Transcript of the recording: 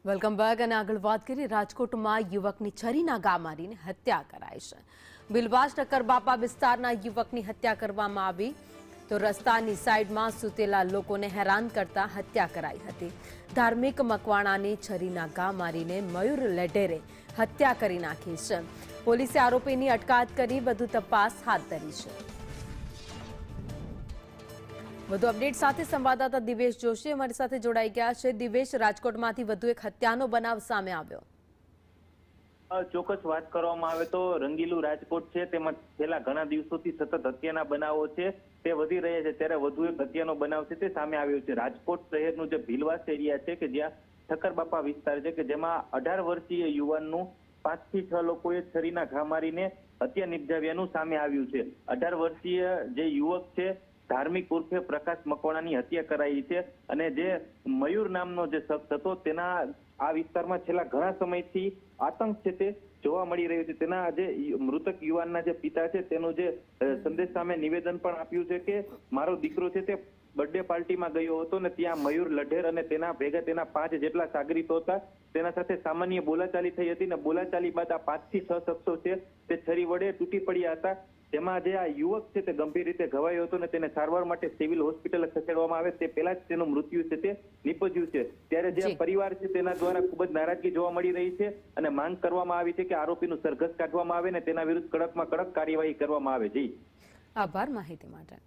Welcome back અને આગળ વાત કરીએ રાજકોટમાં યુવકની છરીના ઘા મારીને હત્યા કરાઈ છે। બિલવાસ ટક્કર બાપા વિસ્તારના યુવકની હત્યા કરવામાં આવી તો રસ્તાની સાઈડમાં સૂતેલા લોકોને હેરાન કરતા હત્યા કરાઈ હતી। ધાર્મિક મકવાણાની છરીના ઘા મારીને મયુર લેઢેરે હત્યા કરી નાખી છે। પોલીસે આરોપીની અટકાયત કરી વધુ તપાસ હાથ ધરી છે। વધુ અપડેટ સાથે સંવાદદાતા દિવેશ જોશી અમારી સાથે જોડાઈ ગયા છે। દિવેશ, રાજકોટમાંથી વધુ એક હત્યાનો બનાવ સામે આવ્યો। ચોક્કસ વાત કરવામાં આવે તો રંગીલું રાજકોટ છે, તેમાં છેલ્લા ઘણા દિવસોથી સતત હત્યાના બનાવો છે તે વધી રહ્યા છે, ત્યારે વધુ એક હત્યાનો બનાવ છે તે સામે આવ્યો છે। રાજકોટ શહેરનું જે ભીલવાસ એરિયા છે કે જ્યાં ઠક્કરબાપા વિસ્તાર છે કે જેમાં 18 વર્ષીય યુવાનનું 5 થી 6 લોકોએ છરીના ઘા મારીને હત્યા નિપજાવ્યાનું સામે આવ્યું છે। 18 વર્ષીય જે યુવક છે ધાર્મિક ઉર્ફે પ્રકાશ મકવાણાની હત્યા કરાઈ છે અને જે મયુર નામનો જે શખ્સ હતો તેના આ વિસ્તારમાં છેલ્લા ઘણા સમયથી આતંક છે તે જોવા મળી રહ્યું છે। તેના જે મૃતક યુવાનના જે પિતા છે તેનું જે સંદેશ સામે નિવેદન પણ આપ્યું છે કે મારો દીકરો છે તે બર્થડે પાર્ટીમાં ગયો હતો ને ત્યાં મયુર લઢેર અને તેના ભેગા તેના 5 જેટલા સાગરીતો હતા, તેના સાથે સામાન્ય બોલાચાલી થઈ હતી ને બોલાચાલી બાદ આ 5 થી 6 શખ્સો છે તે છરી વડે તૂટી પડ્યા હતા, જેમાં જે આ યુવક છે તે ગંભીર રીતે ઘવાયો હતો ને તેને સારવાર માટે સિવિલ હોસ્પિટલ ખસેડવામાં આવે તે પહેલા જ તેનું મૃત્યુ છે તે નિપજ્યું છે। ત્યારે જે પરિવાર છે તેના દ્વારા ખૂબ જ નારાજગી જોવા મળી રહી છે અને માંગ કરવામાં આવી છે કે આરોપીનું સરઘસ કાઢવામાં આવે ને તેના વિરુદ્ધ કડકમાં કડક કાર્યવાહી કરવામાં આવે। જી આભાર માહિતી માટે।